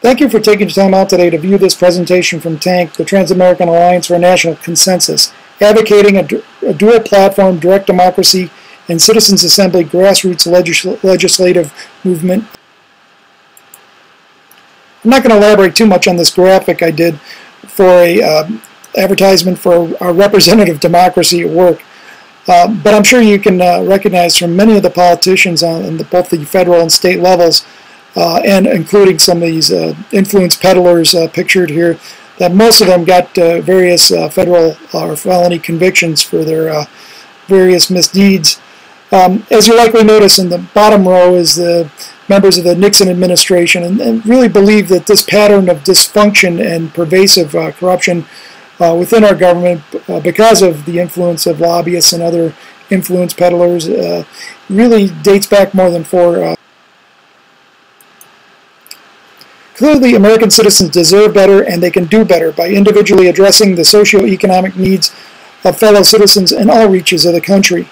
Thank you for taking the time out today to view this presentation from TANC, the Trans-American Alliance for a National Consensus, advocating a dual platform, direct democracy, and citizens' assembly grassroots legislative movement. I'm not going to elaborate too much on this graphic I did for a advertisement for our representative democracy at work. But I'm sure you can recognize from many of the politicians on both the federal and state levels, and including some of these influence peddlers pictured here, that most of them got various federal or felony convictions for their various misdeeds. As you likely notice, in the bottom row is the members of the Nixon administration, and really believe that this pattern of dysfunction and pervasive corruption within our government, because of the influence of lobbyists and other influence peddlers, really dates back more than four. Clearly, American citizens deserve better, and they can do better by individually addressing the socio-economic needs of fellow citizens in all reaches of the country.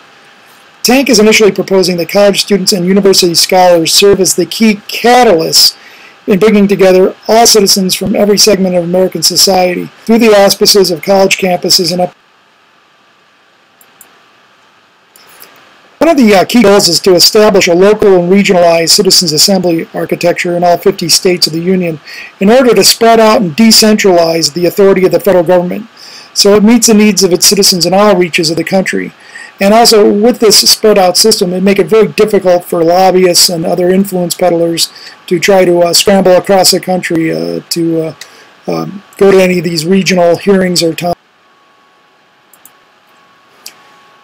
TANC is initially proposing that college students and university scholars serve as the key catalysts in bringing together all citizens from every segment of American society through the auspices of college campuses and up. One of the key goals is to establish a local and regionalized citizens' assembly architecture in all 50 states of the Union in order to spread out and decentralize the authority of the federal government so it meets the needs of its citizens in all reaches of the country. And also, with this spread out system, it make it very difficult for lobbyists and other influence peddlers to try to scramble across the country to go to any of these regional hearings or town.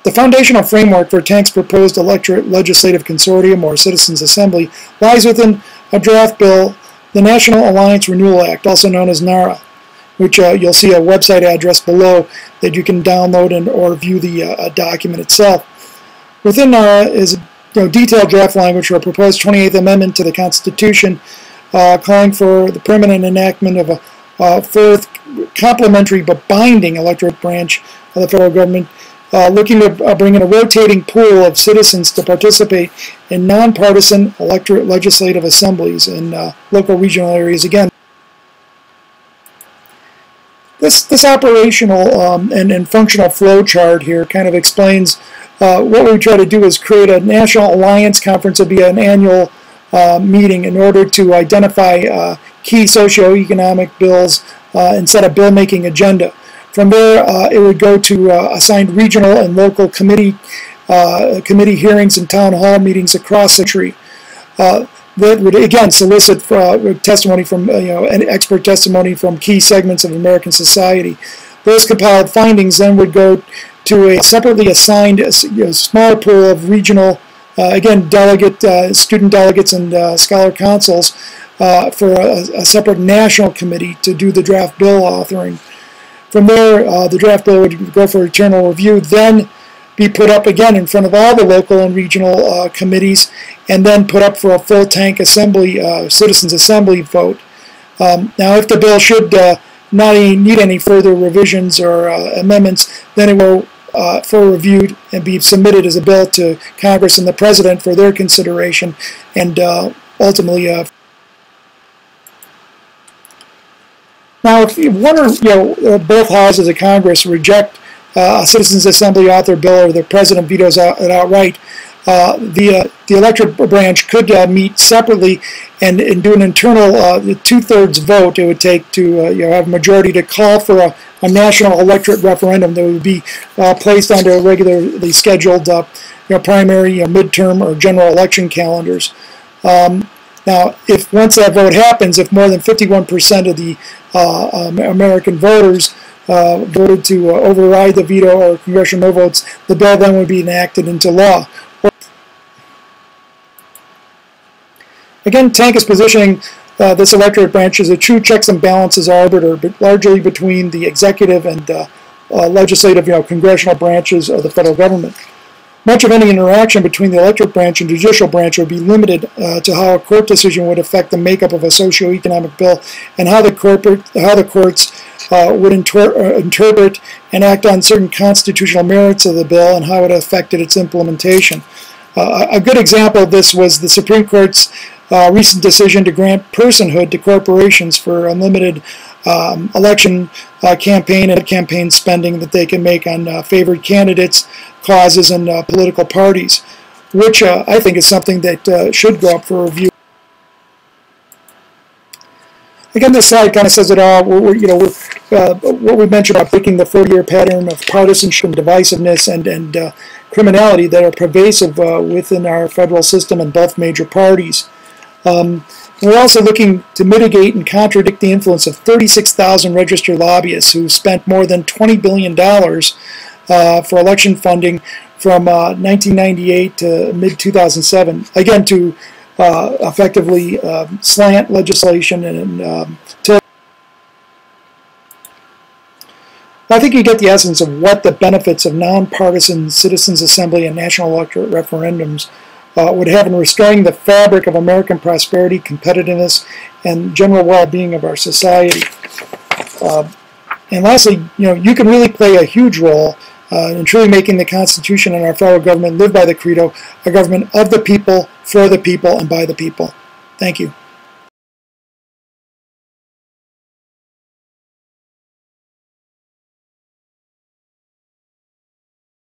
The foundational framework for TANC's proposed Electorate Legislative Consortium, or Citizens' Assembly, lies within a draft bill, the National Alliance Renewal Act, also known as NARA, which you'll see a website address below that you can download and or view the document itself. Within NARA is detailed draft language for a proposed 28th Amendment to the Constitution, calling for the permanent enactment of a fourth complementary but binding electorate branch of the federal government, looking to bring in a rotating pool of citizens to participate in nonpartisan electorate legislative assemblies in local regional areas. Again, this operational and functional flow chart here kind of explains what we try to do is create a national alliance conference. It'll be an annual meeting in order to identify key socio-economic bills and set a bill-making agenda. From there, it would go to assigned regional and local committee hearings and town hall meetings across the country. That would again solicit testimony from expert testimony from key segments of American society. Those compiled findings then would go to a separately assigned small pool of regional, again, student delegates and scholar councils for a separate national committee to do the draft bill authoring. From there, the draft bill would go for internal review, then be put up again in front of all the local and regional committees, and then put up for a full TANC assembly, citizens' assembly vote. Now, if the bill should not need any further revisions or amendments, then it will for reviewed and be submitted as a bill to Congress and the President for their consideration, and ultimately. Now, if one or both houses of Congress reject a Citizens' Assembly author bill, or the President vetoes it outright, the Electorate Branch could meet separately and do an internal 2/3 vote it would take to have a majority to call for a national electorate referendum that would be placed onto a regularly scheduled primary, midterm, or general election calendars. Now, if once that vote happens, if more than 51% of the American voters voted to override the veto or congressional no votes, the bill then would be enacted into law. Again, TANC is positioning this electorate branch as a true checks and balances arbiter, but largely between the executive and legislative, congressional branches of the federal government. Much of any interaction between the electorate branch and judicial branch would be limited to how a court decision would affect the makeup of a socio-economic bill, and how the courts would interpret and act on certain constitutional merits of the bill, and how it affected its implementation. A good example of this was the Supreme Court's recent decision to grant personhood to corporations for unlimited election campaign and campaign spending that they can make on favored candidates, causes, and political parties, which I think is something that should go up for review. Again, this slide kind of says it all. What we mentioned about breaking the 40-year pattern of partisanship and divisiveness and criminality that are pervasive within our federal system in both major parties. We're also looking to mitigate and contradict the influence of 36,000 registered lobbyists who spent more than $20 billion for election funding from 1998 to mid-2007, again, to effectively slant legislation and I think you get the essence of what the benefits of nonpartisan citizens' assembly and national electorate referendums would have in restoring the fabric of American prosperity, competitiveness, and general well-being of our society. And lastly, you can really play a huge role in truly making the Constitution and our federal government live by the credo, a government of the people, for the people, and by the people. Thank you.